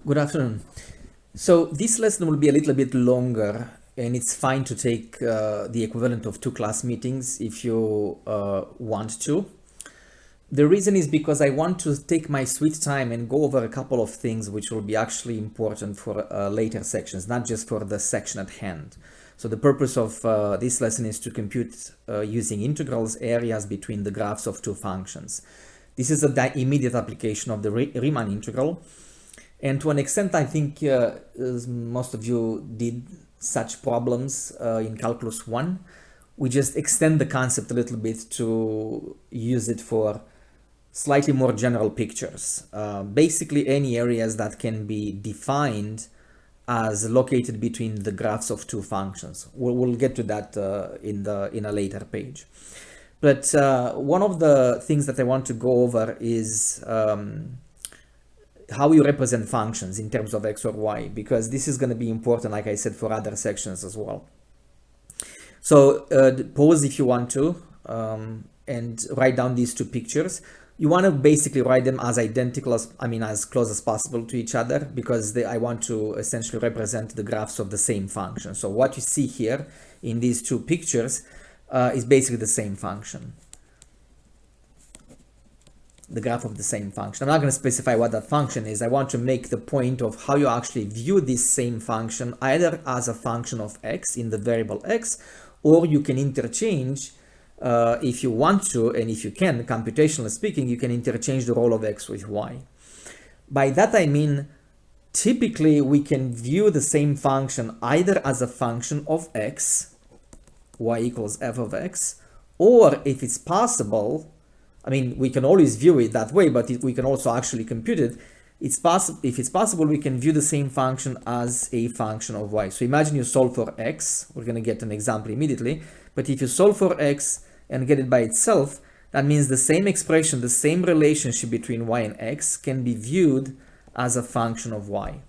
Good afternoon. So this lesson will be a little bit longer, and it's fine to take the equivalent of 2 class meetings if you want to. The reason is because I want to take my sweet time and go over a couple of things which will be actually important for later sections, not just for the section at hand. So the purpose of this lesson is to compute using integrals areas between the graphs of 2 functions. This is an immediate application of the Riemann integral. And to an extent, I think most of you did such problems in Calculus 1. We just extend the concept a little bit to use it for slightly more general pictures. Basically, any areas that can be defined as located between the graphs of 2 functions. We'll get to that in a later page. But one of the things that I want to go over is how you represent functions in terms of x or y, because this is going to be important, like I said, for other sections as well. So pause if you want to and write down these 2 pictures. You want to basically write them as identical as, as close as possible to each other, because I want to essentially represent the graphs of the same function. So what you see here in these 2 pictures is basically the same function. The graph of the same function. I'm not going to specify what that function is. I want to make the point of how you actually view this same function, either as a function of x in the variable x, or you can interchange, if you want to, and if you can, computationally speaking, you can interchange the role of x with y. By that I mean, typically we can view the same function either as a function of x, y equals f of x, or if it's possible, we can always view it that way, but we can also actually compute it. If it's possible, we can view the same function as a function of y. So imagine you solve for x. We're going to get an example immediately. But if you solve for x and get it by itself, that means the same expression, the same relationship between y and x can be viewed as a function of y.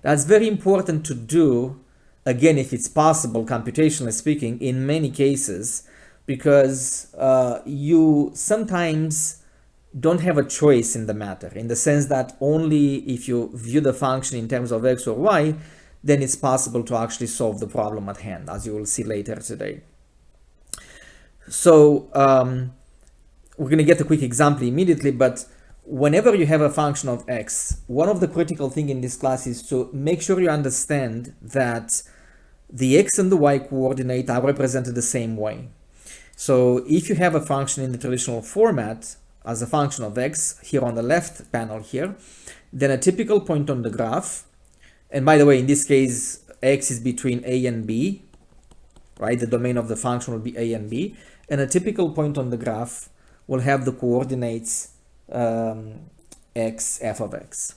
That's very important to do, again, if it's possible, computationally speaking, in many cases, because you sometimes don't have a choice in the matter, in the sense that only if you view the function in terms of x or y, then it's possible to actually solve the problem at hand, as you will see later today. So we're going to get a quick example immediately, but whenever you have a function of x, one of the critical things in this class is to make sure you understand that the x and the y coordinate are represented the same way. So if you have a function in the traditional format as a function of x, here on the left panel here, then a typical point on the graph, and by the way, in this case, x is between a and b, right? The domain of the function will be a and b, and a typical point on the graph will have the coordinates x, f of x.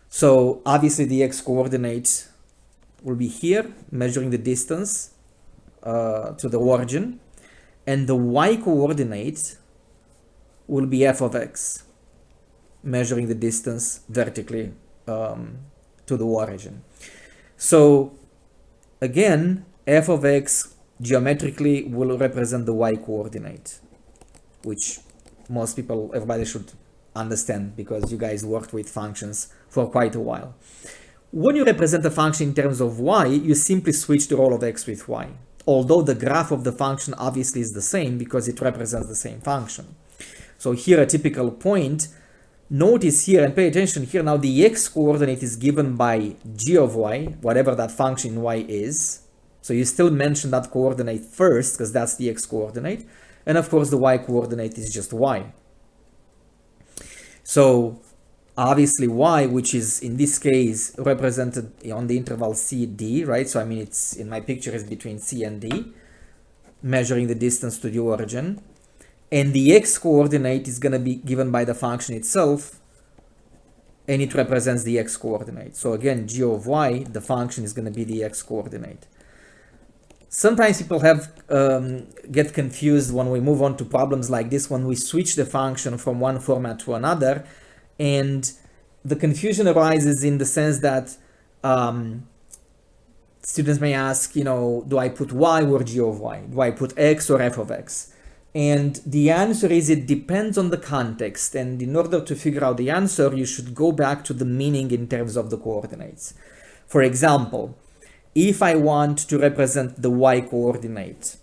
So obviously the x coordinate will be here, measuring the distance to the origin, and the y coordinate will be f of x, measuring the distance vertically to the origin. So again, f of x geometrically will represent the y coordinate, which most people, everybody should understand, because you guys worked with functions for quite a while. When you represent a function in terms of y, you simply switch the role of x with y, although the graph of the function obviously is the same because it represents the same function. So here a typical point, notice here and pay attention here, now the x coordinate is given by g of y, whatever that function in y is. So you still mention that coordinate first because that's the x coordinate, and of course the y coordinate is just y. So obviously y, which is in this case represented on the interval CD, right? So it's in my picture is between C and D, measuring the distance to the origin. And the x coordinate is going to be given by the function itself, and it represents the x coordinate. So again, g of y, the function is going to be the x coordinate. Sometimes people get confused when we move on to problems like this, when we switch the function from one format to another. And the confusion arises in the sense that students may ask, do I put y or g of y? Do I put x or f of x? And the answer is it depends on the context. And in order to figure out the answer, you should go back to the meaning in terms of the coordinates. For example, if I want to represent the y coordinate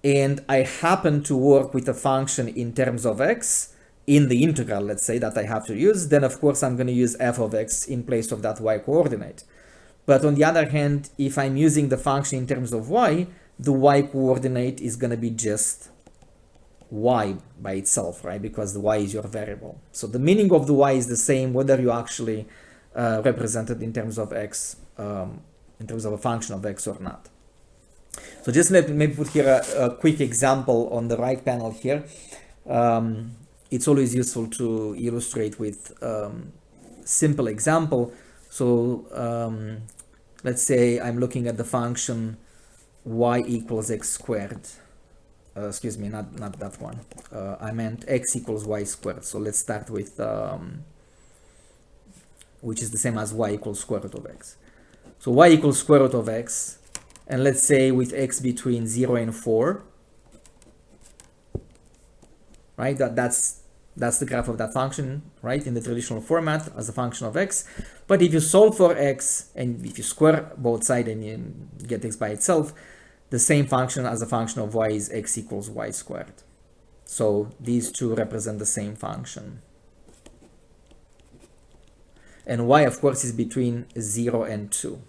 and I happen to work with a function in terms of x in the integral, let's say, that I have to use, then of course I'm going to use f of x in place of that y coordinate. But on the other hand, if I'm using the function in terms of y, the y coordinate is going to be just y by itself, right? Because the y is your variable. So the meaning of the y is the same whether you actually represent it in terms of x, in terms of a function of x or not. So just let me maybe put here a quick example on the right panel here. It's always useful to illustrate with simple example. So let's say I'm looking at the function y equals x squared. Excuse me, not that one. I meant x equals y squared. So let's start with which is the same as y equals square root of x. So y equals square root of x, and let's say with x between 0 and 4, right? That's the graph of that function, right? In the traditional format as a function of x. But if you solve for x and if you square both sides and you get x by itself, the same function as a function of y is x equals y squared. So these two represent the same function. And y, of course, is between 0 and 2,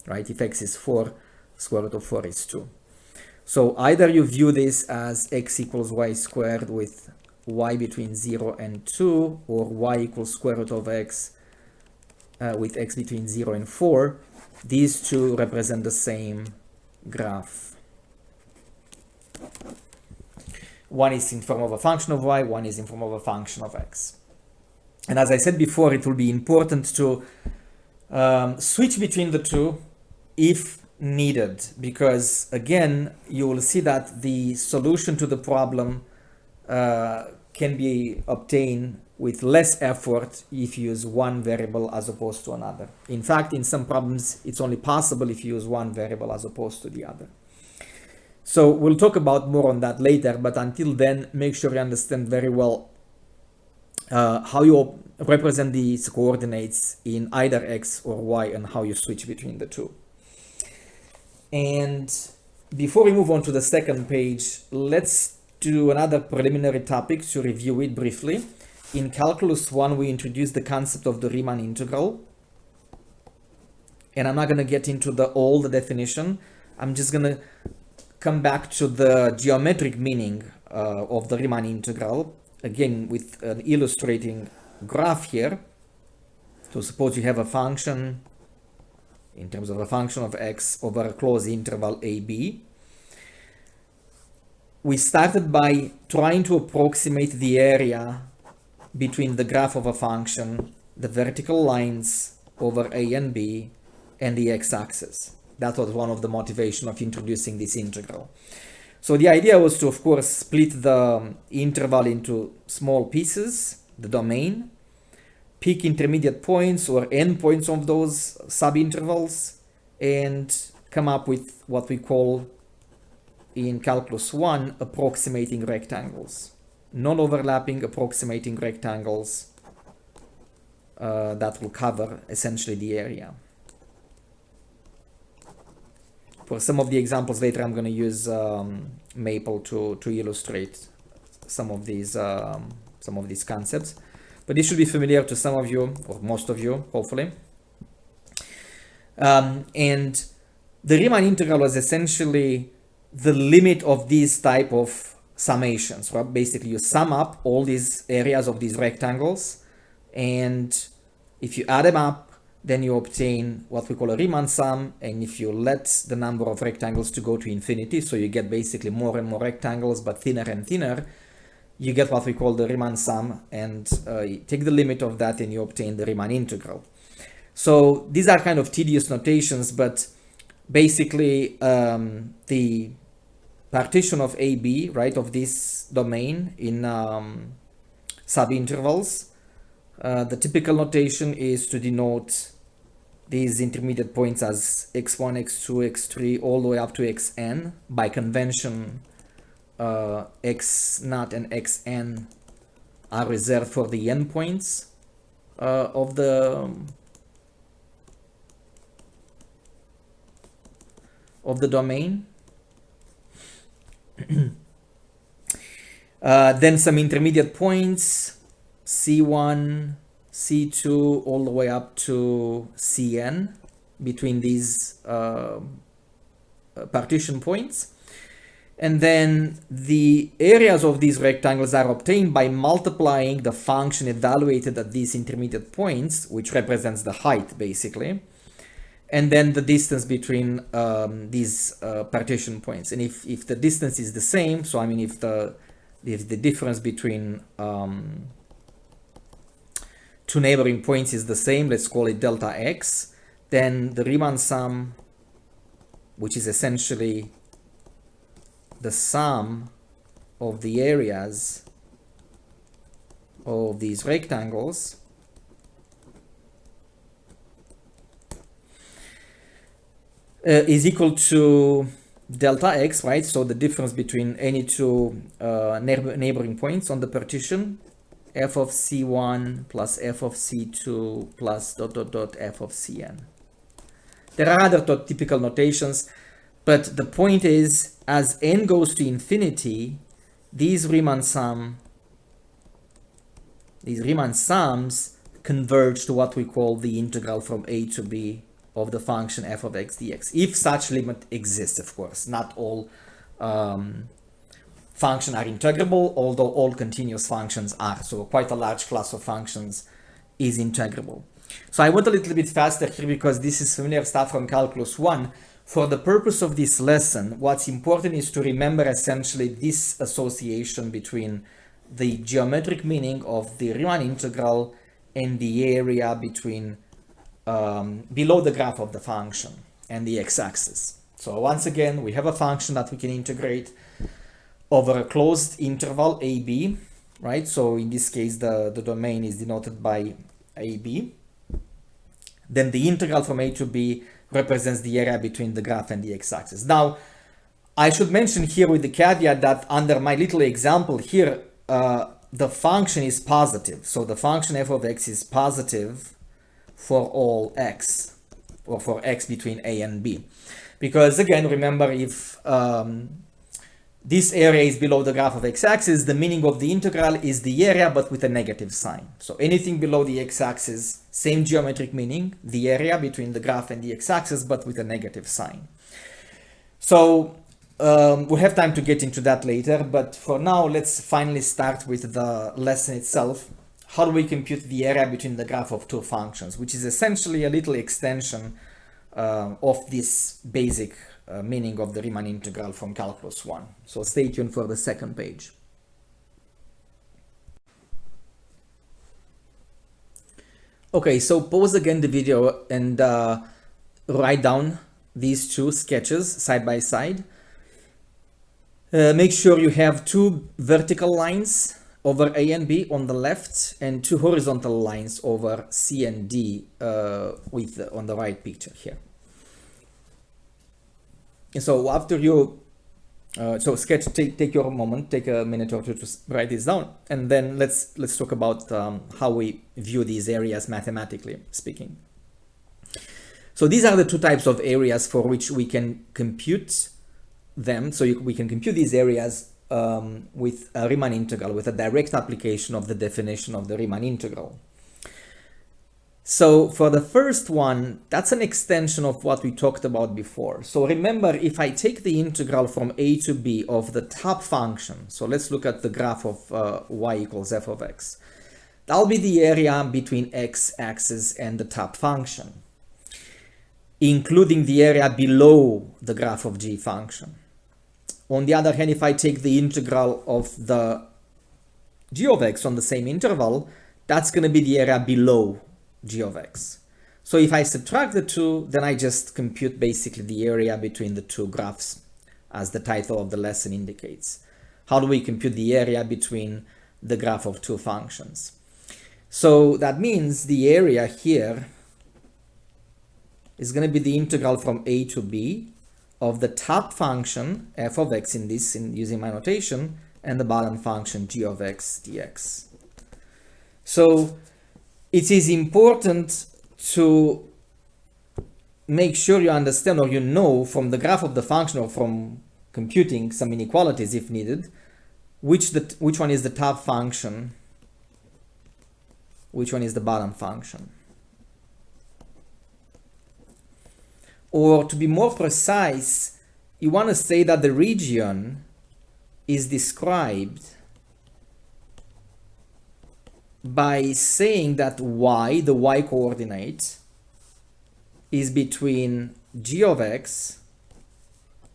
right? If x is 4, square root of 4 is 2. So either you view this as x equals y squared with y between 0 and 2, or y equals square root of x with x between 0 and 4. These two represent the same graph. One is in form of a function of y, one is in form of a function of x. And as I said before, it will be important to switch between the two if needed, because again, you will see that the solution to the problem can be obtained with less effort if you use one variable as opposed to another. In fact, in some problems, it's only possible if you use one variable as opposed to the other. So we'll talk about more on that later, but until then, make sure you understand very well how you represent these coordinates in either x or y and how you switch between the two. And before we move on to the second page, let's do another preliminary topic to review it briefly. In Calculus 1, we introduced the concept of the Riemann integral. And I'm not going to get into all the definition. I'm just going to come back to the geometric meaning of the Riemann integral, again with an illustrating graph here. So suppose you have a function in terms of a function of x over a closed interval AB. We started by trying to approximate the area between the graph of a function, the vertical lines over A and B, and the x-axis. That was one of the motivation of introducing this integral. So the idea was to, of course, split the interval into small pieces, the domain, pick intermediate points or endpoints of those subintervals, and come up with what we call in Calculus 1 approximating rectangles. Non-overlapping approximating rectangles that will cover essentially the area. For some of the examples later, I'm going to use Maple to illustrate some of these concepts. But this should be familiar to some of you, or most of you, hopefully. And the Riemann integral was essentially the limit of these type of summations, right? Basically, you sum up all these areas of these rectangles, and if you add them up, then you obtain what we call a Riemann sum. And if you let the number of rectangles to go to infinity, so you get basically more and more rectangles, but thinner and thinner, you get what we call the Riemann sum, and you take the limit of that and you obtain the Riemann integral. So these are kind of tedious notations, but basically the partition of AB, right, of this domain in subintervals, the typical notation is to denote these intermediate points as x1, x2, x3, all the way up to xn. By convention, x naught and xn are reserved for the endpoints of the domain. Then some intermediate points, C1, C2, all the way up to Cn between these partition points. And then the areas of these rectangles are obtained by multiplying the function evaluated at these intermediate points, which represents the height basically, and then the distance between these partition points. And if the distance is the same, so I mean if the difference between two neighboring points is the same, let's call it delta x, then the Riemann sum, which is essentially the sum of the areas of these rectangles, is equal to delta x, right? So the difference between any two neighboring points on the partition, f of c1 plus f of c2 plus dot dot dot f of cn. There are other typical notations, but the point is, as n goes to infinity, these Riemann sums converge to what we call the integral from a to b of the function f of x dx, if such limit exists, of course. Not all functions are integrable, although all continuous functions are. So quite a large class of functions is integrable. So I went a little bit faster here because this is familiar stuff from Calculus 1. For the purpose of this lesson, what's important is to remember essentially this association between the geometric meaning of the Riemann integral and the area between below the graph of the function and the x-axis. So once again, we have a function that we can integrate over a closed interval AB, right? So in this case, the domain is denoted by AB. Then the integral from a to b represents the area between the graph and the x-axis. Now, I should mention here with the caveat that under my little example here, the function is positive. So the function f of x is positive for all x, or for x between a and b. Because again, remember, if this area is below the graph of x-axis, the meaning of the integral is the area but with a negative sign. So anything below the x-axis, same geometric meaning, the area between the graph and the x-axis but with a negative sign. So we'll have time to get into that later, but for now let's finally start with the lesson itself. How do we compute the area between the graph of two functions, which is essentially a little extension of this basic meaning of the Riemann integral from Calculus 1. So stay tuned for the second page. Okay, so pause again the video and write down these two sketches side by side. Make sure you have two vertical lines over A and B on the left and two horizontal lines over C and D on the right picture here. And so after you sketch, take your moment, take a minute or two to write this down, and then let's talk about how we view these areas mathematically speaking. So these are the two types of areas for which we can compute them. So we can compute these areas with a Riemann integral, with a direct application of the definition of the Riemann integral. So for the first one, that's an extension of what we talked about before. So remember, if I take the integral from a to b of the top function, so let's look at the graph of y equals f of x. That'll be the area between x-axis and the top function, including the area below the graph of g function. On the other hand, if I take the integral of the g of x on the same interval, that's going to be the area below g of x. So if I subtract the two, then I just compute basically the area between the two graphs, as the title of the lesson indicates. How do we compute the area between the graph of two functions? So that means the area here is going to be the integral from a to b of the top function f of x in this, using my notation, and the bottom function g of x dx. So it is important to make sure you understand, or you know from the graph of the function or from computing some inequalities if needed, which one is the top function, which one is the bottom function. Or to be more precise, you want to say that the region is described by saying that y, the y coordinate, is between g of x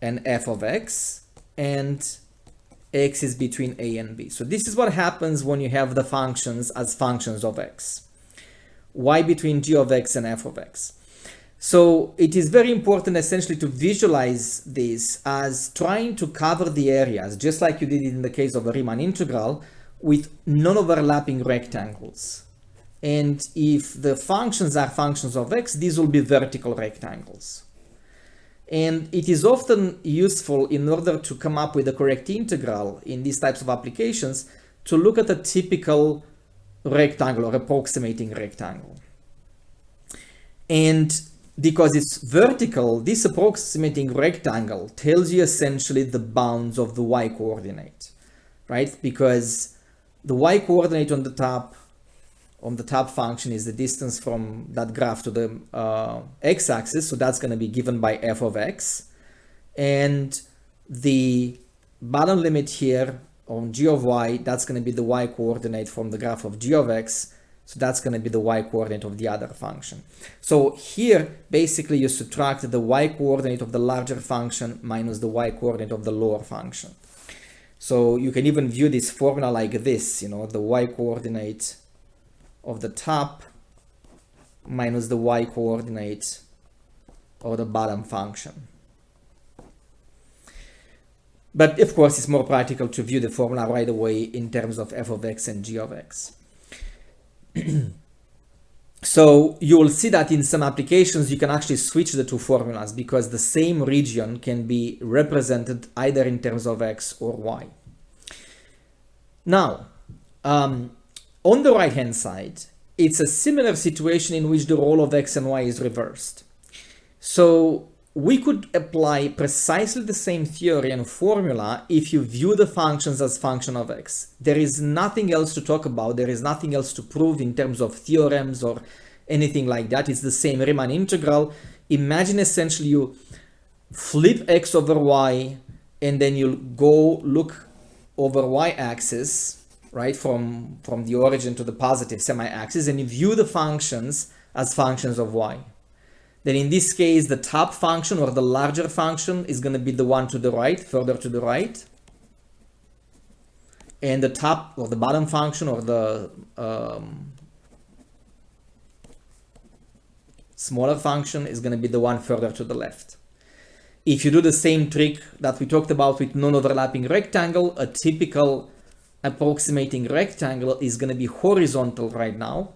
and f of x, and x is between a and b. So this is what happens when you have the functions as functions of x. Y between g of x and f of x. So it is very important essentially to visualize this as trying to cover the areas, just like you did in the case of a Riemann integral, with non-overlapping rectangles. And if the functions are functions of x, these will be vertical rectangles. And it is often useful, in order to come up with the correct integral in these types of applications, to look at a typical rectangle or approximating rectangle. And because it's vertical, this approximating rectangle tells you essentially the bounds of the y coordinate, right? Because the y coordinate on the top function is the distance from that graph to the x-axis, so that's going to be given by f of x. And the bottom limit here on g of y, that's going to be the y coordinate from the graph of g of x, so that's going to be the y coordinate of the other function. So here, basically, you subtract the y coordinate of the larger function minus the y coordinate of the lower function. So you can even view this formula like this, you know, the y coordinate of the top minus the y coordinate of the bottom function. But of course, it's more practical to view the formula right away in terms of f of x and g of x. So you will see that in some applications you can actually switch the two formulas, because the same region can be represented either in terms of x or y. Now, on the right hand side, it's a similar situation in which the role of x and y is reversed. So we could apply precisely the same theory and formula if you view the functions as function of x. There is nothing else to talk about. There is nothing else to prove in terms of theorems or anything like that. It's the same Riemann integral. Imagine essentially you flip x over y, and then you go look over y-axis, right, from the origin to the positive semi-axis, and you view the functions as functions of y. Then in this case, the top function or the larger function is going to be the one to the right, further to the right. And the top or the bottom function or the smaller function is going to be the one further to the left. If you do the same trick that we talked about with non-overlapping rectangle, a typical approximating rectangle is going to be horizontal right now.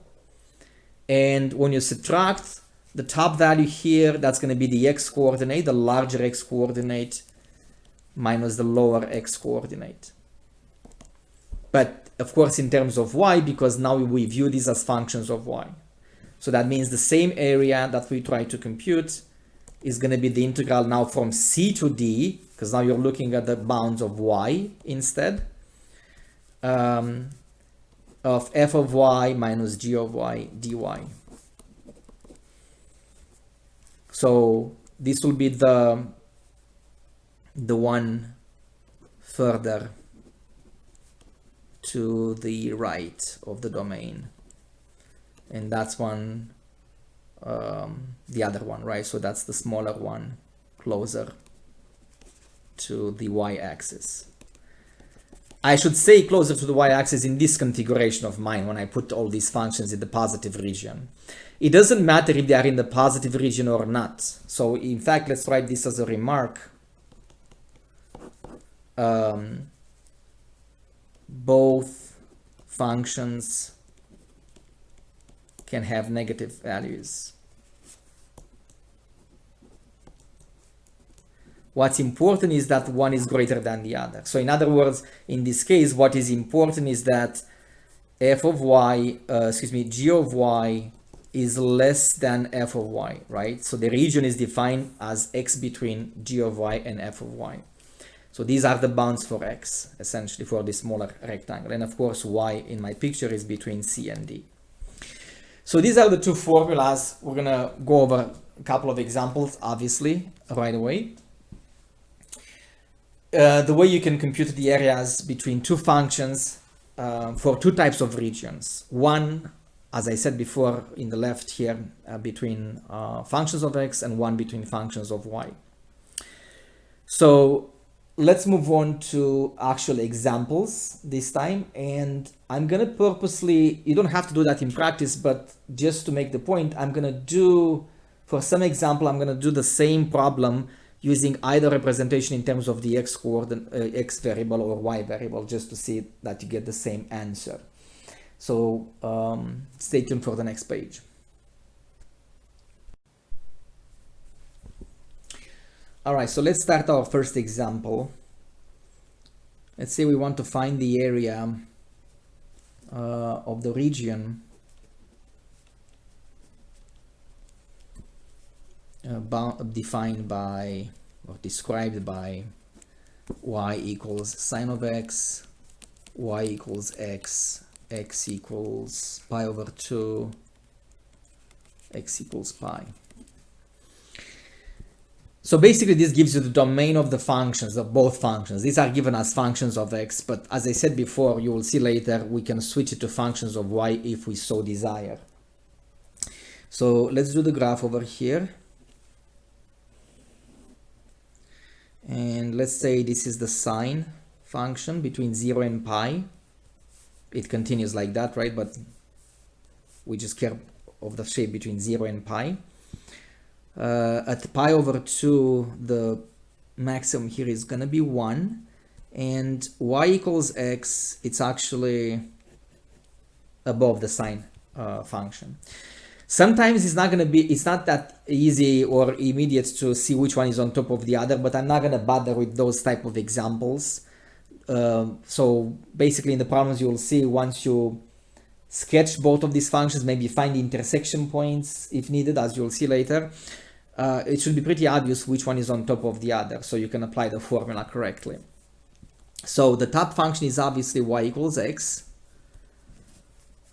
And when you subtract the top value here, that's going to be the x coordinate, the larger x coordinate, minus the lower x coordinate. But of course, in terms of y, because now we view these as functions of y. So that means the same area that we try to compute is going to be the integral now from c to d, because now you're looking at the bounds of y instead, of f of y minus g of y dy. So this will be the one further to the right of the domain, and that's one, the other one, right? So that's the smaller one closer to the y-axis. I should say closer to the y-axis in this configuration of mine when I put all these functions in the positive region. It doesn't matter if they are in the positive region or not. So in fact, let's write this as a remark. Both functions can have negative values. What's important is that one is greater than the other. So in other words, in this case, what is important is that f of y, g of y is less than f of y, right? So the region is defined as x between g of y and f of y. So these are the bounds for x, essentially, for this smaller rectangle. And of course, y in my picture is between c and d. So these are the two formulas. We're gonna go over a couple of examples, obviously, right away. The way you can compute the areas between two functions for two types of regions. One, as I said before in the left here, between functions of x, and one between functions of y. So let's move on to actual examples this time. And I'm gonna purposely, you don't have to do that in practice, but just to make the point, I'm gonna do, for some example, I'm gonna do the same problem using either representation in terms of the x coordinate, x variable or y variable, just to see that you get the same answer. So stay tuned for the next page. All right, so let's start our first example. Let's say we want to find the area of the region defined by or described by y equals sine of x, y equals x, x equals pi over 2, x equals pi. So basically this gives you the domain of the functions, of both functions. These are given as functions of x, but as I said before, you will see later, we can switch it to functions of y if we so desire. So let's do the graph over here. And let's say this is the sine function between 0 and pi. It continues like that, right? But we just care of the shape between 0 and pi. At pi over 2, the maximum here is going to be 1. And y equals x, it's actually above the sine function. Sometimes it's not that easy or immediate to see which one is on top of the other, but I'm not going to bother with those type of examples. So basically in the problems you will see, once you sketch both of these functions, maybe find the intersection points if needed, as you'll see later, it should be pretty obvious which one is on top of the other, so you can apply the formula correctly. So the top function is obviously y equals x.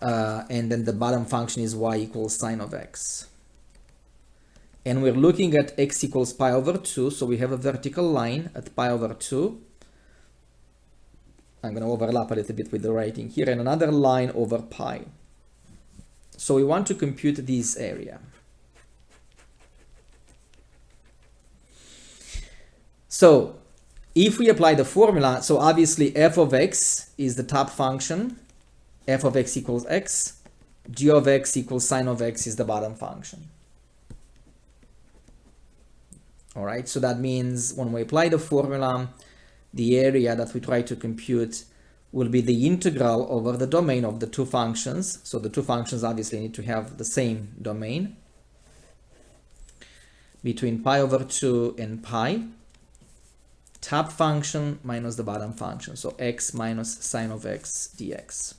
And then the bottom function is y equals sine of x. And we're looking at x equals pi over 2, so we have a vertical line at pi over 2. I'm going to overlap a little bit with the writing here, and another line over pi. So we want to compute this area. So if we apply the formula, so obviously f of x is the top function, f of x equals x, g of x equals sine of x is the bottom function. All right, so that means when we apply the formula, the area that we try to compute will be the integral over the domain of the two functions. So the two functions obviously need to have the same domain between pi over 2 and pi. Top function minus the bottom function, so x minus sine of x dx.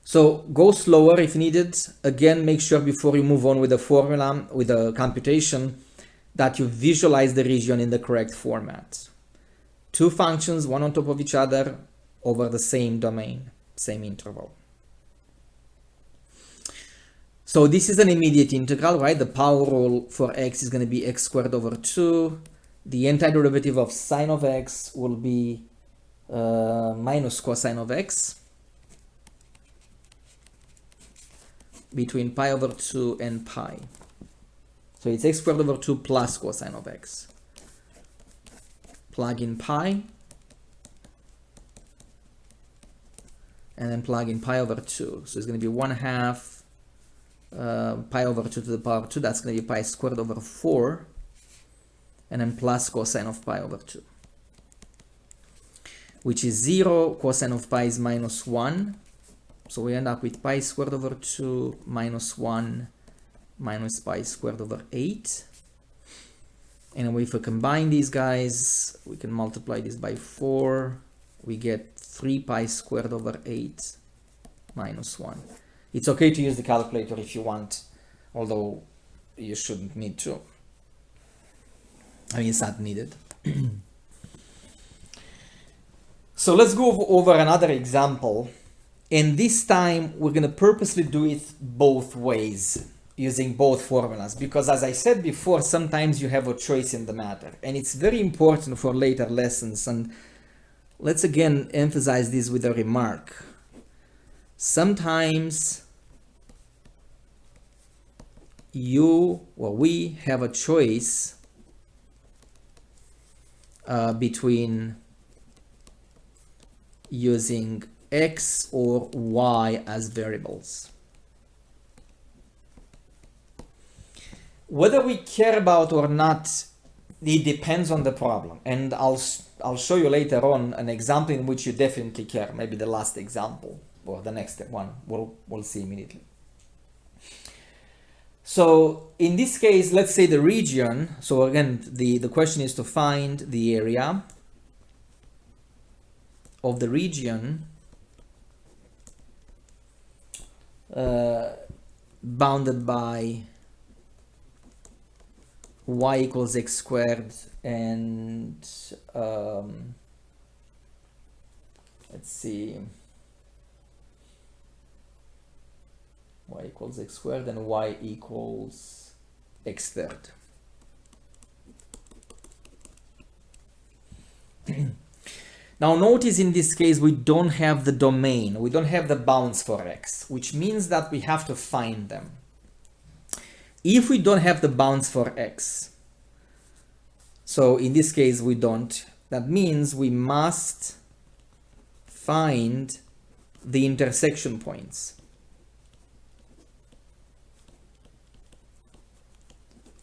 So go slower if needed. Again, make sure before you move on with the formula, with the computation, that you visualize the region in the correct format. Two functions, one on top of each other, over the same domain, same interval. So this is an immediate integral, right? The power rule for x is going to be x squared over 2. The antiderivative of sine of x will be minus cosine of x between pi over 2 and pi. So it's x squared over 2 plus cosine of x. Plug in pi, and then plug in pi over 2. So it's going to be 1/2 pi over 2 to the power 2. That's going to be pi squared over 4, and then plus cosine of pi over 2, which is 0. Cosine of pi is -1. So we end up with pi squared over 2 minus 1 minus pi squared over 8. And if we combine these guys, we can multiply this by 4. We get 3 pi squared over 8 minus 1. It's okay to use the calculator if you want, although you shouldn't need to. I mean, it's not needed. So let's go over another example. And this time we're going to purposely do it both ways, using both formulas, because as I said before, sometimes you have a choice in the matter, and it's very important for later lessons. And let's again emphasize this with a remark. Sometimes we have a choice between using x or y as variables. Whether we care about or not, it depends on the problem, and I'll show you later on an example in which you definitely care, maybe the last example or the next one, we'll see immediately. So in this case, let's say the region, so again the question is to find the area of the region bounded by y equals x squared and let's see, y equals x squared and y equals x third. Now notice in this case we don't have the domain, we don't have the bounds for x, which means that we have to find them. If we don't have the bounds for x, so in this case we don't, that means we must find the intersection points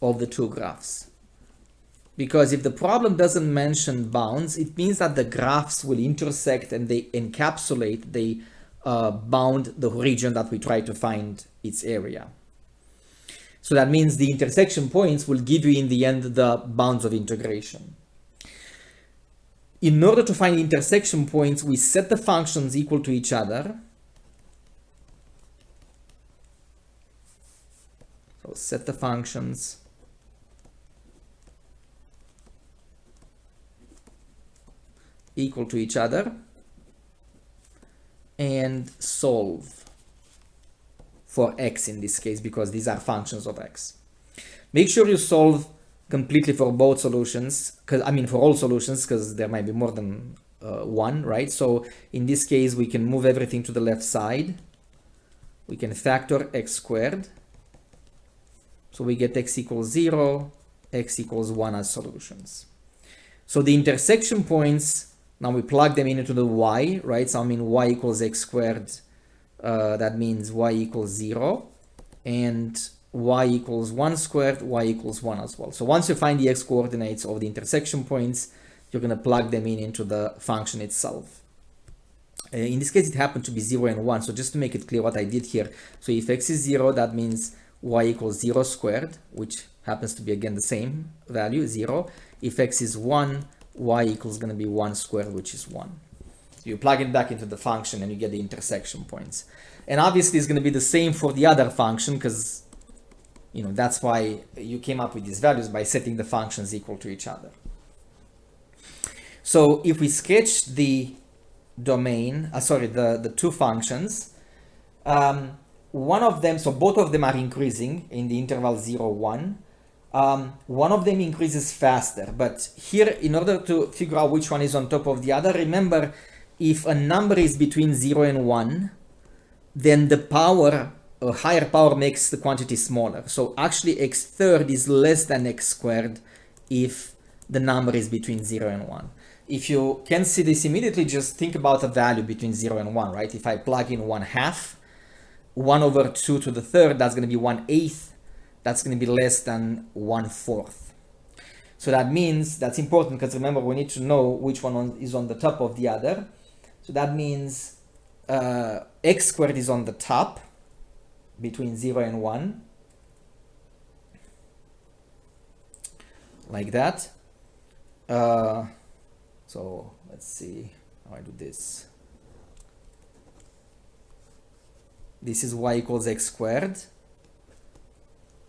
of the two graphs. Because if the problem doesn't mention bounds, it means that the graphs will intersect and they encapsulate, they bound the region that we try to find its area. So that means the intersection points will give you in the end the bounds of integration. In order to find intersection points, we set the functions equal to each other. So set the functions equal to each other and solve for x in this case, because these are functions of x. Make sure you solve completely for both solutions, for all solutions, because there might be more than one, right? So in this case, we can move everything to the left side. We can factor x squared. So we get x equals 0, x equals 1 as solutions. So the intersection points, now we plug them into the y, right? So y equals x squared, that means y equals 0, and y equals 1 squared, y equals 1 as well. So once you find the x coordinates of the intersection points, you're going to plug them into the function itself. In this case, it happened to be 0 and 1. So just to make it clear what I did here. So if x is 0, that means y equals 0 squared, which happens to be again the same value, 0. If x is 1, y equals going to be 1 squared, which is 1. So you plug it back into the function and you get the intersection points. And obviously it's going to be the same for the other function, because that's why you came up with these values, by setting the functions equal to each other. So if we sketch the domain, the two functions, one of them, so both of them are increasing in the interval 0, 1. One of them increases faster, but here, in order to figure out which one is on top of the other, remember, if a number is between 0 and 1, then the power, a higher power, makes the quantity smaller. So actually x third is less than x squared if the number is between 0 and 1. If you can see this immediately, just think about a value between 0 and 1, right? If I plug in 1/2, 1 over 2 to the third, that's going to be 1/8. That's going to be less than 1/4. So that means, that's important, because remember, we need to know which one is on the top of the other. So that means x squared is on the top between 0 and 1. like that. So let's see how I do this. This is y equals x squared,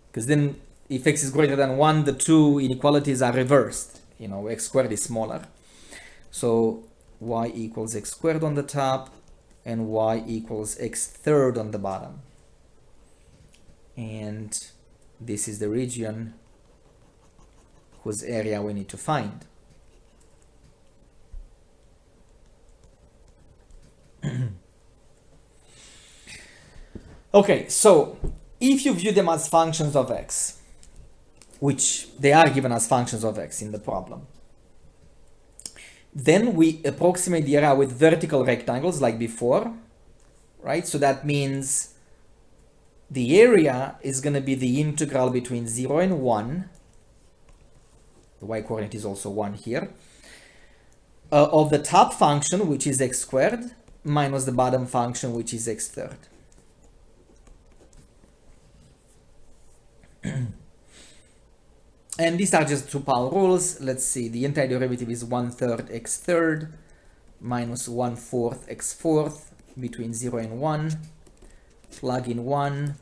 because then if x is greater than 1, the two inequalities are reversed. You know, x squared is smaller. So y equals x squared on the top and y equals x third on the bottom. And this is the region whose area we need to find. Okay, so if you view them as functions of x, which they are given as functions of x in the problem, then we approximate the area with vertical rectangles like before, right? So that means the area is going to be the integral between 0 and 1. The y-coordinate is also 1 here. Of the top function, which is x squared, minus the bottom function, which is x third. And these are just two power rules. Let's see, the antiderivative is 1/3 x third minus 1/4 x fourth between 0 and 1. Plug in 1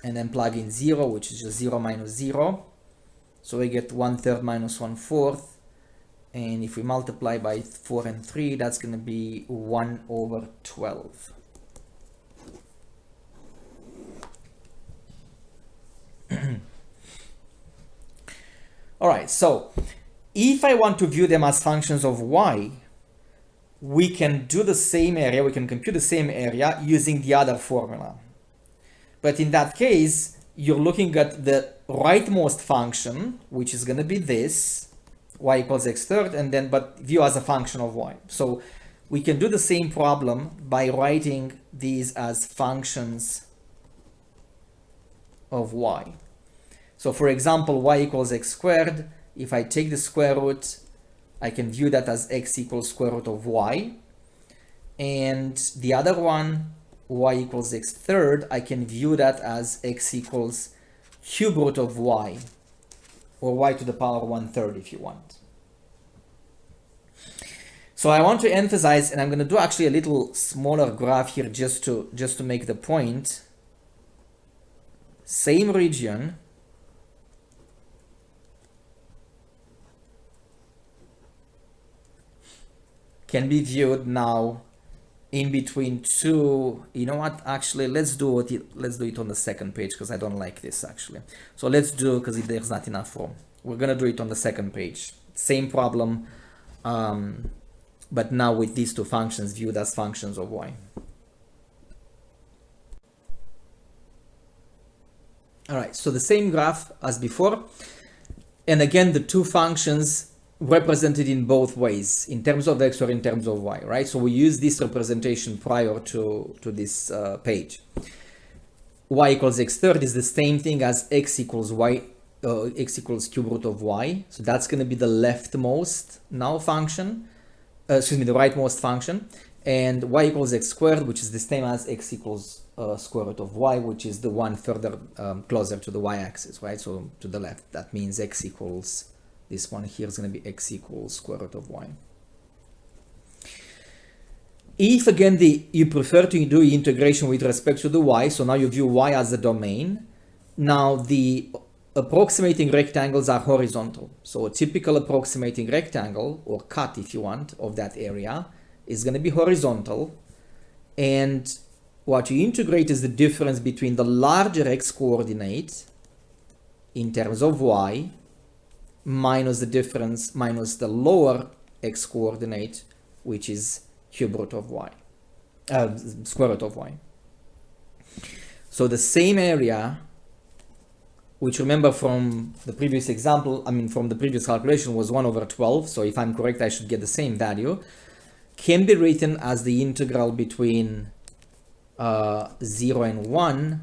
and then plug in 0, which is just 0 minus 0. So we get 1/3 minus 1/4. And if we multiply by 4 and 3, that's going to be 1/12. All right, so if I want to view them as functions of y, we can do the same area, we can compute the same area using the other formula. But in that case, you're looking at the rightmost function, which is going to be this, y equals x third, and then but view as a function of y. So we can do the same problem by writing these as functions of y. So for example, y equals x squared. If I take the square root, I can view that as x equals square root of y. And the other one, y equals x third, I can view that as x equals cube root of y, or y to the power 1/3 if you want. So I want to emphasize, and I'm going to do actually a little smaller graph here just to make the point. Same region, can be viewed now in between two. You know what, actually let's do it on the second page, because I don't like this actually. So let's do, because there's not enough room, we're gonna do it on the second page. Same problem, but now with these two functions viewed as functions of y. All right, so the same graph as before, and again the two functions represented in both ways, in terms of x or in terms of y, right? So we use this representation prior to this page. Y equals x third is the same thing as x equals y, x equals cube root of y. So that's going to be the leftmost now function, the rightmost function. And y equals x squared, which is the same as x equals square root of y, which is the one further closer to the y-axis, right? So to the left, that means x equals, this one here is going to be x equals square root of y. If again you prefer to do integration with respect to the y, so now you view y as a domain. Now the approximating rectangles are horizontal. So a typical approximating rectangle, or cut if you want, of that area is going to be horizontal. And what you integrate is the difference between the larger x coordinate in terms of y minus the difference minus the lower x coordinate, which is cube root of y, square root of y. So the same area, which remember from the previous example, from the previous calculation, was 1/12. So if I'm correct, I should get the same value, can be written as the integral between 0 and 1,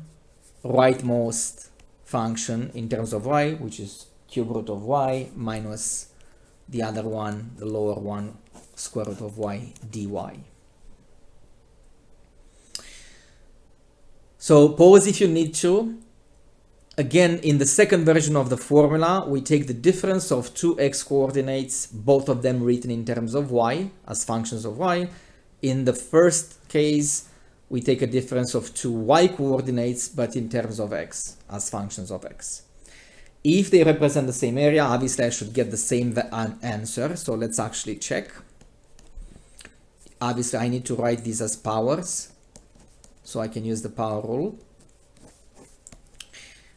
rightmost function in terms of y, which is cube root of y, minus the other one, the lower one, square root of y dy. So pause if you need to, Again, in the second version of the formula, we take the difference of two x coordinates, both of them written in terms of y, as functions of y. In the first case, we take a difference of two y coordinates, but in terms of x, as functions of x. If they represent the same area, obviously I should get the same answer. So let's actually check. Obviously, I need to write these as powers, so I can use the power rule.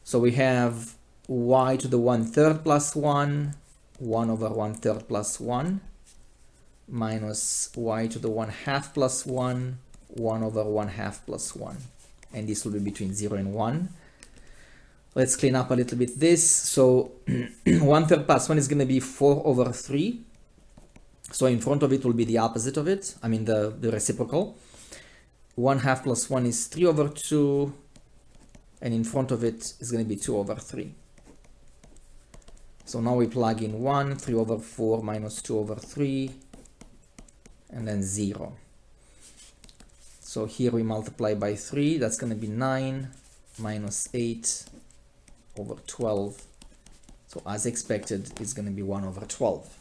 So we have y to the 1/3 plus 1, 1 over 1/3 plus 1, minus y to the 1/2 plus 1, 1 over 1/2 plus 1. And this will be between 0 and 1. Let's clean up a little bit this. So 1/3 plus 1 is going to be 4 over 3. So in front of it will be the opposite of it. I mean the reciprocal. 1/2 plus 1 is 3 over 2. And in front of it is going to be 2 over 3. So now we plug in 1, 3 over 4 minus 2 over 3, and then 0. So here we multiply by 3, that's going to be 9 minus 8 over 12. So as expected, it's going to be 1 over 12.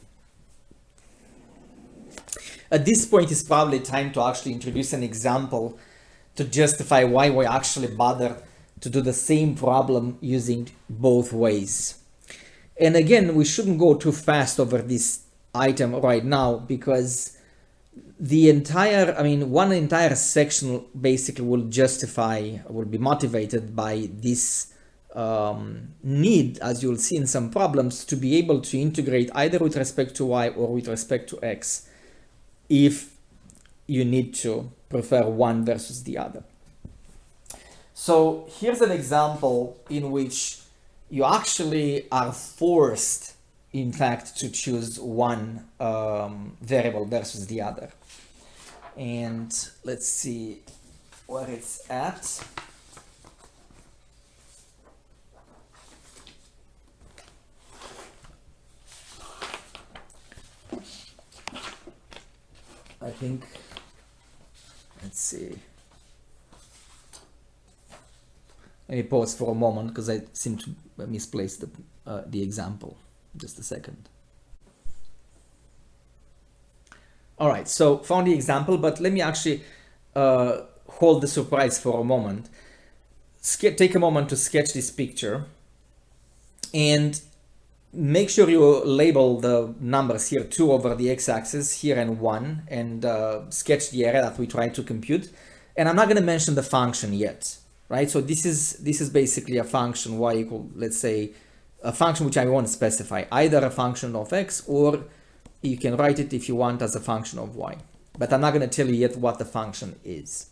At this point, it's probably time to actually introduce an example to justify why we actually bother to do the same problem using both ways. And again, we shouldn't go too fast over this item right now, because the entire, one entire section basically will be motivated by this need, as you'll see in some problems, to be able to integrate either with respect to y or with respect to x, if you need to prefer one versus the other. So here's an example in which you actually are forced, in fact, to choose one variable versus the other. And let's see where it's at. I think, let's see. Let me pause for a moment because I seem to misplace the example. Just a second. All right, so found the example, but let me actually hold the surprise for a moment. Take a moment to sketch this picture and make sure you label the numbers here, 2 over the x-axis here and 1, and sketch the area that we try to compute. And I'm not going to mention the function yet, right? So this is basically a function y equal, let's say, a function which I won't specify, either a function of x, or you can write it if you want as a function of y. But I'm not going to tell you yet what the function is.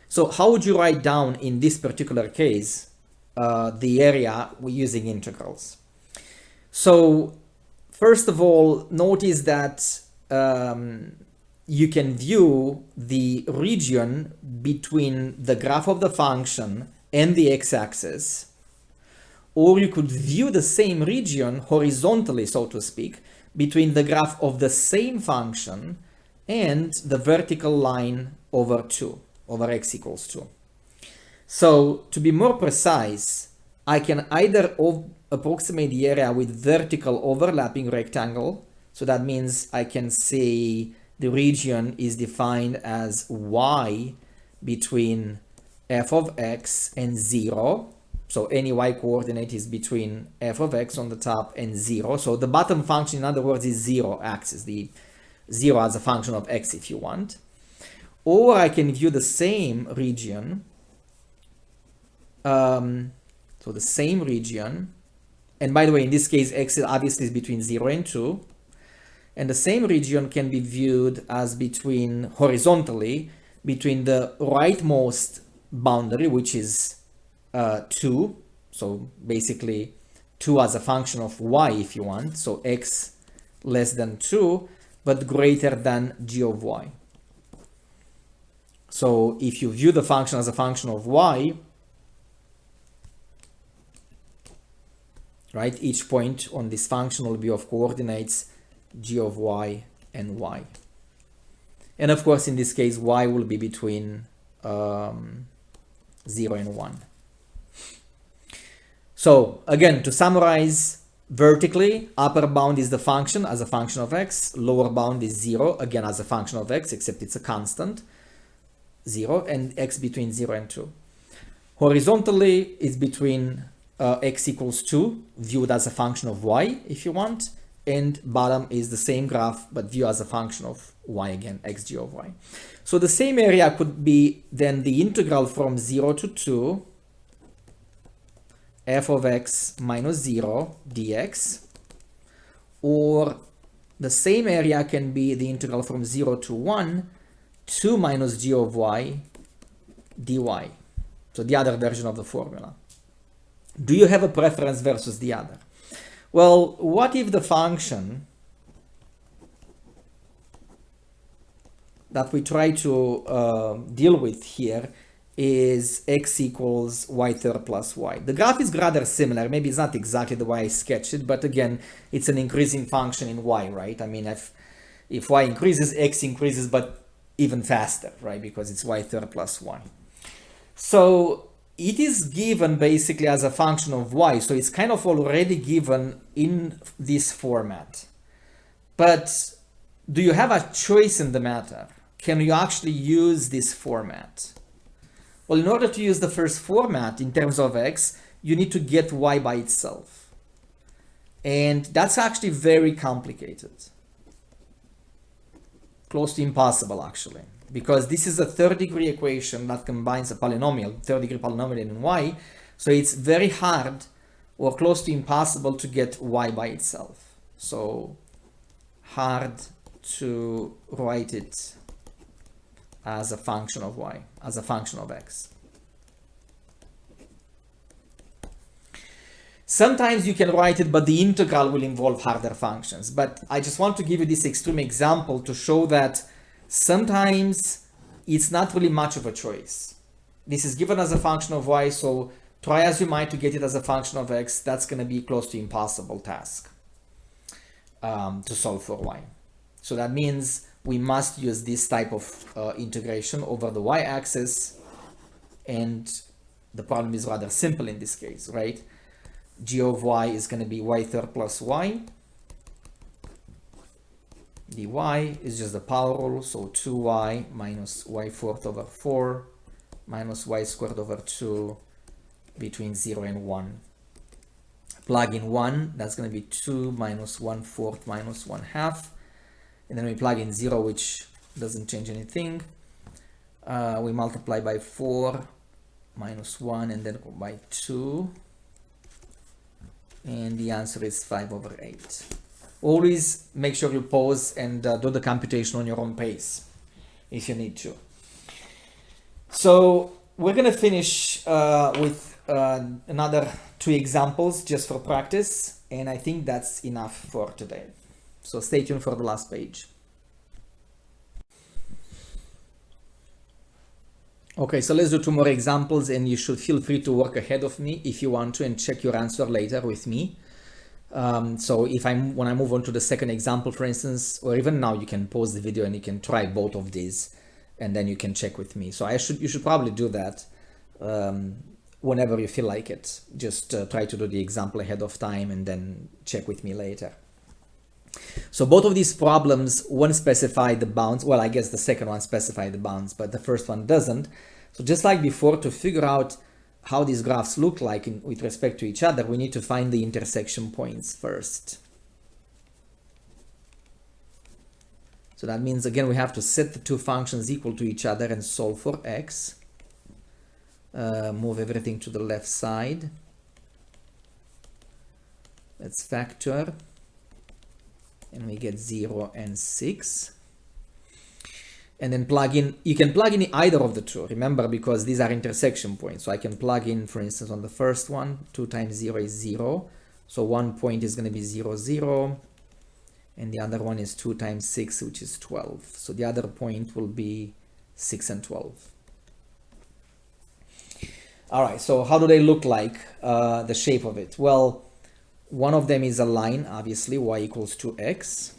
So how would you write down in this particular case the area we're using integrals? So first of all, notice that you can view the region between the graph of the function and the x-axis, or you could view the same region horizontally, so to speak, between the graph of the same function and the vertical line over 2, over x equals 2. So to be more precise, I can either approximate the area with vertical overlapping rectangle. So that means I can say the region is defined as y between f of x and 0. So any y coordinate is between f of x on the top and 0. So the bottom function, in other words, is 0 axis, the 0 as a function of x if you want. Or I can view the same region, so the same region, and by the way, in this case, x obviously is between 0 and 2, and the same region can be viewed as between, horizontally, between the rightmost boundary, which is 2, so basically 2 as a function of y if you want, so x less than 2, but greater than g of y. So if you view the function as a function of y, right, each point on this function will be of coordinates g of y and y. And of course, in this case, y will be between 0 and 1. So again, to summarize, vertically, upper bound is the function as a function of x, lower bound is 0, again as a function of x, except it's a constant, 0, and x between 0 and 2. Horizontally, it's between x equals 2, viewed as a function of y, if you want, and bottom is the same graph, but viewed as a function of y again, xg of y. So the same area could be then the integral from 0 to 2, f of x minus 0 dx, or the same area can be the integral from 0 to 1, 2 minus g of y dy. So the other version of the formula. Do you have a preference versus the other? Well, what if the function that we try to deal with here is x equals y third plus y. The graph is rather similar. Maybe it's not exactly the way I sketched it, but again, it's an increasing function in y, right? I mean, if y increases, x increases, but even faster, right? Because it's y third plus y. So it is given basically as a function of y. So it's kind of already given in this format. But do you have a choice in the matter? Can you actually use this format? Well, in order to use the first format in terms of x, you need to get y by itself. And that's actually very complicated. Close to impossible, actually. Because this is a third-degree equation that combines a polynomial, third-degree polynomial in y. So it's very hard or close to impossible to get y by itself. So hard to write it as a function of y, as a function of x. Sometimes you can write it, but the integral will involve harder functions. But I just want to give you this extreme example to show that sometimes it's not really much of a choice. This is given as a function of y, so try as you might to get it as a function of x, that's going to be close to impossible task to solve for y. So that means we must use this type of integration over the y-axis, and the problem is rather simple in this case, right? G of y is going to be y third plus y. dy is just the power rule, so 2y minus y fourth over 4 minus y squared over 2 between 0 and 1. Plug in 1, that's going to be 2 minus 1/4 minus 1/2. And then we plug in 0, which doesn't change anything. We multiply by 4 minus 1 and then by 2. And the answer is 5/8. Always make sure you pause and do the computation on your own pace if you need to. So we're going to finish with another 2 examples just for practice. And I think that's enough for today. So stay tuned for the last page. Okay, so let's do 2 more examples, and you should feel free to work ahead of me if you want to and check your answer later with me. So when I move on to the second example, for instance, or even now, you can pause the video and you can try both of these, and then you can check with me. So you should probably do that whenever you feel like it. Just try to do the example ahead of time and then check with me later. So both of these problems, one specify the bounds. Well, I guess the second one specifies the bounds, but the first one doesn't. So just like before, to figure out how these graphs look like with respect to each other, we need to find the intersection points first. So that means, again, we have to set the 2 functions equal to each other and solve for x. Move everything to the left side. Let's factor. And we get 0 and 6. And then plug in, you can plug in either of the 2, remember, because these are intersection points. So I can plug in, for instance, on the first one, 2 times 0 is 0. So one point is going to be 0, 0. And the other one is 2 times 6, which is 12. So the other point will be 6 and 12. All right, so how do they look like, the shape of it? Well, one of them is a line, obviously, y equals to x.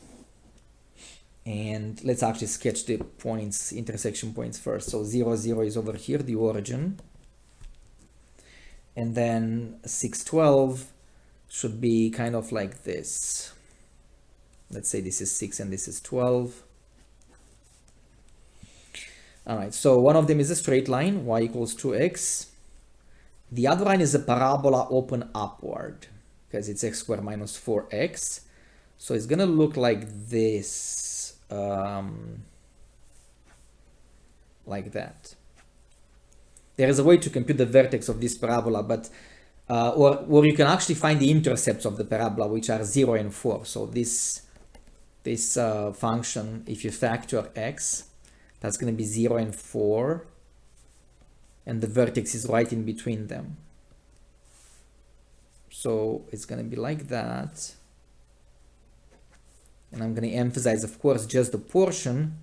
And let's actually sketch the points, intersection points first. So 0, 0 is over here, the origin. And then 612 should be kind of like this. Let's say this is 6 and this is 12. All right, so one of them is a straight line, y equals 2x. The other line is a parabola open upward because it's x squared minus 4x. So it's going to look like this, like that. There is a way to compute the vertex of this parabola, but or you can actually find the intercepts of the parabola, which are 0 and 4. So this function, if you factor x, that's going to be 0 and 4, and the vertex is right in between them. So it's going to be like that. And I'm going to emphasize, of course, just the portion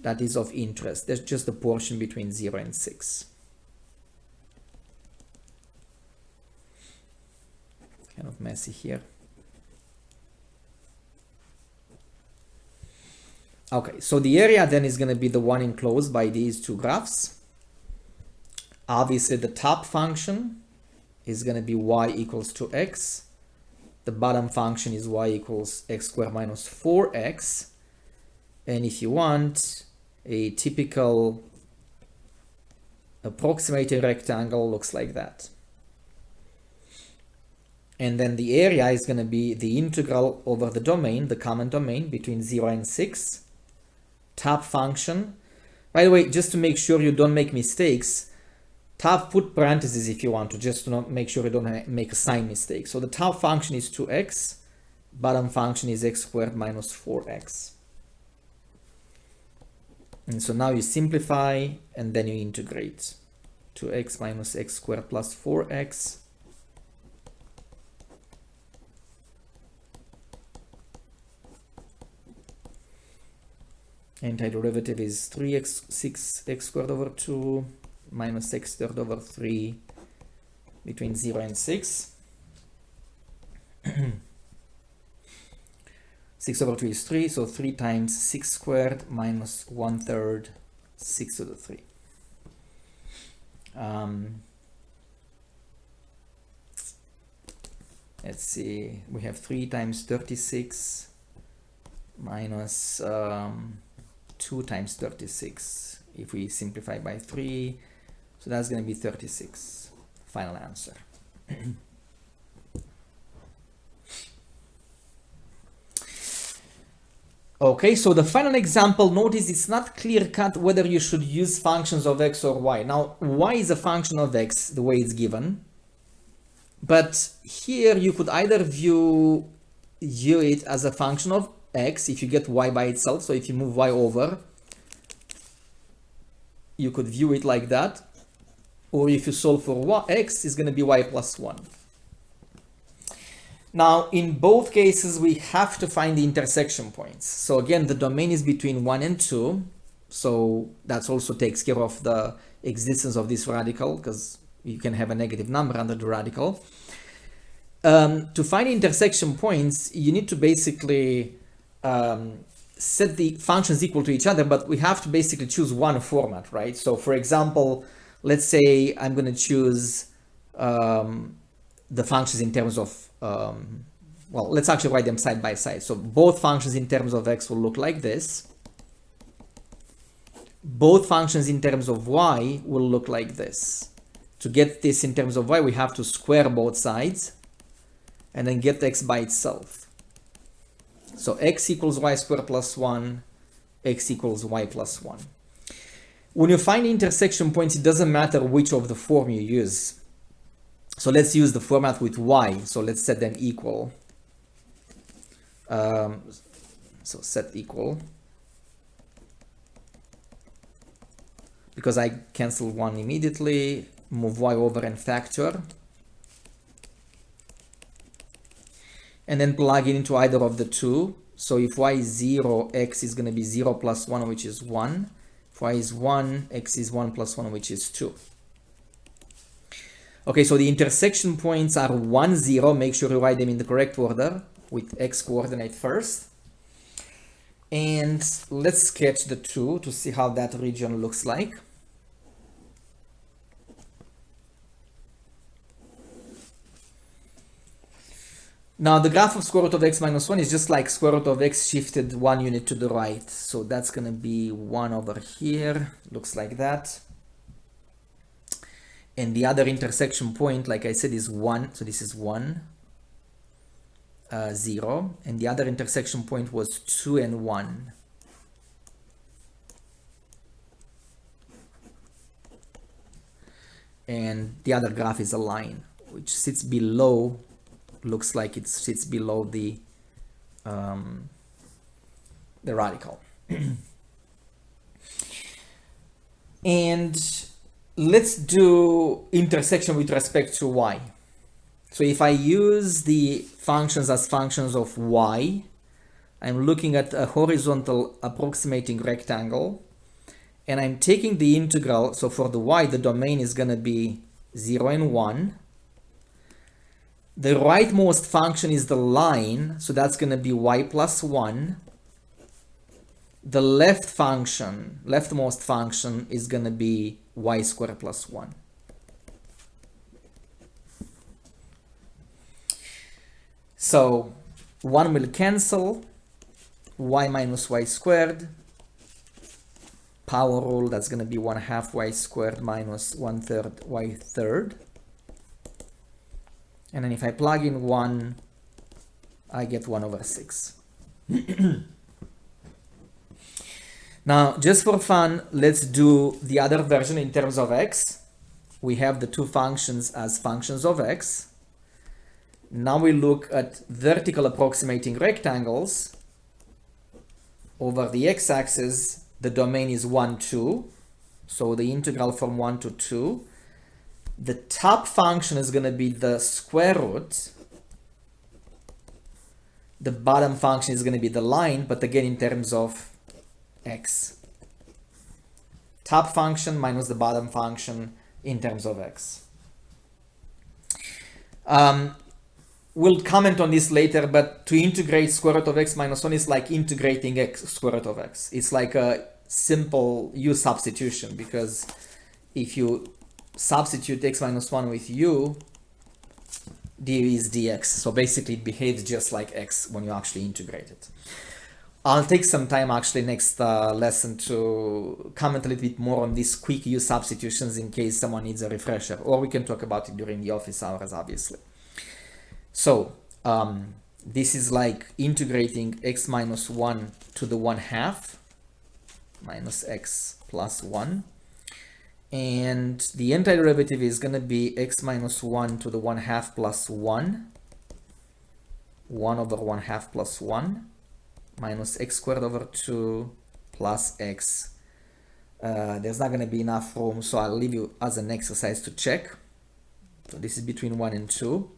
that is of interest. There's just the portion between 0 and 6. Kind of messy here. Okay, so the area then is going to be the one enclosed by these two graphs. Obviously, the top function is going to be y equals to x. The bottom function is y equals x squared minus 4x. And if you want, a typical approximating rectangle looks like that. And then the area is going to be the integral over the domain, the common domain between 0 and 6. Top function. By the way, just to make sure you don't make mistakes, top put parentheses if you want to, just to not make sure you don't make a sign mistake. So the top function is 2x, bottom function is x squared minus 4x. And so now you simplify and then you integrate. 2x minus x squared plus 4x. Antiderivative is 6x squared over 2 minus x third over 3 between 0 and 6. 6 over 2 is 3, so 3 times 6 squared minus 1/3 6 to the 3. Let's see, we have 3 times 36 minus 2 times 36. If we simplify by 3, so that's going to be 36. Final answer. Okay, so the final example, notice it's not clear-cut whether you should use functions of x or y. Now, y is a function of x, the way it's given. But here you could either view it as a function of x if you get y by itself. So if you move y over, you could view it like that. Or if you solve for y, x is going to be y plus 1. Now, in both cases, we have to find the intersection points. So again, the domain is between 1 and 2. So that also takes care of the existence of this radical, because you can have a negative number under the radical. To find intersection points, you need to basically set the functions equal to each other, but we have to basically choose one format, right? So for example, let's say I'm going to choose the functions in terms of, well, let's actually write them side by side. So both functions in terms of x will look like this. Both functions in terms of y will look like this. To get this in terms of y, we have to square both sides and then get x by itself. So x equals y squared plus 1, x equals y plus 1. When you find intersection points, it doesn't matter which of the form you use. So let's use the format with y. So let's set them equal. So set equal. Because I cancel 1 immediately, move y over and factor. And then plug it into either of the two. So if y is 0, x is going to be 0 plus 1, which is 1. If y is 1, x is 1 plus 1, which is 2. Okay, so the intersection points are 1, 0. Make sure you write them in the correct order with x coordinate first. And let's sketch the 2 to see how that region looks like. Now the graph of square root of x minus 1 is just like square root of x shifted 1 unit to the right. So that's going to be 1 over here. Looks like that. And the other intersection point, like I said, is 1. So this is 1, 0. And the other intersection point was 2 and 1. And the other graph is a line, which sits below, looks like it sits below the radical. And let's do intersection with respect to y. So if I use the functions as functions of y, I'm looking at a horizontal approximating rectangle, and I'm taking the integral. So for the y, the domain is going to be 0 and 1. The rightmost function is the line, so that's going to be y plus 1. The leftmost function is going to be y squared plus 1. So 1 will cancel, y minus y squared, power rule, that's going to be 1/2 y squared minus 1/3 y third. And then if I plug in 1, I get 1 over 6. Now, just for fun, let's do the other version in terms of x. We have the two functions as functions of x. Now we look at vertical approximating rectangles. Over the x-axis, the domain is 1, 2. So the integral from 1 to 2. The top function is going to be the square root. The bottom function is going to be the line, but again in terms of x. Top function minus the bottom function in terms of x. We'll comment on this later, but to integrate square root of x minus 1 is like integrating x square root of x. It's like a simple u substitution, because if you substitute x minus 1 with u, d is dx. So basically it behaves just like x when you actually integrate it. I'll take some time actually next lesson to comment a little bit more on these quick u substitutions in case someone needs a refresher, or we can talk about it during the office hours, obviously. So this is like integrating x minus 1 to the 1/2 minus x plus 1. And the antiderivative is going to be x minus 1 to the 1/2 plus 1. 1 over 1/2 plus 1 minus x squared over 2 plus x. There's not going to be enough room, so I'll leave you as an exercise to check. So this is between 1 and 2.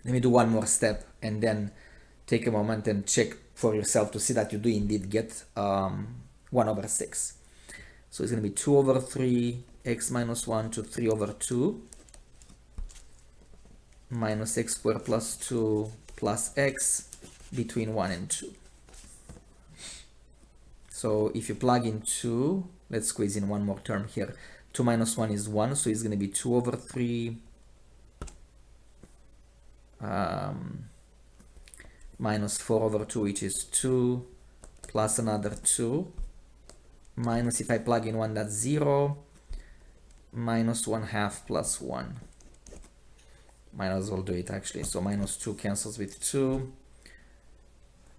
Let me do one more step and then take a moment and check for yourself to see that you do indeed get 1 over 6. So it's going to be 2 over 3 x minus 1 to 3 over 2 minus x squared plus 2 plus x between 1 and 2. So if you plug in 2, let's squeeze in one more term here. 2 minus 1 is 1, so it's going to be 2 over 3 minus 4 over 2, which is 2, plus another 2, minus, if I plug in 1, that's 0, minus 1/2 plus 1. Might as well do it actually. So minus 2 cancels with 2.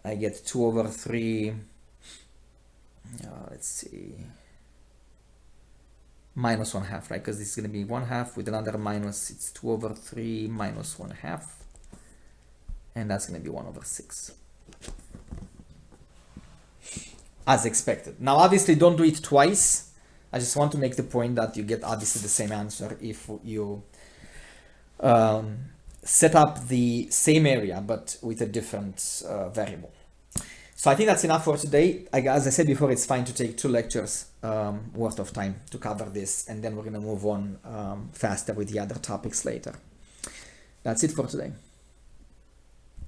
I get 2 over 3, let's see, minus 1/2, right? Because this is going to be 1/2 with another minus, it's 2 over 3 minus 1/2. And that's going to be 1 over 6. As expected. Now, obviously, don't do it twice. I just want to make the point that you get obviously the same answer if you set up the same area, but with a different variable. So I think that's enough for today. As I said before, it's fine to take 2 lectures worth of time to cover this, and then we're going to move on faster with the other topics later. That's it for today.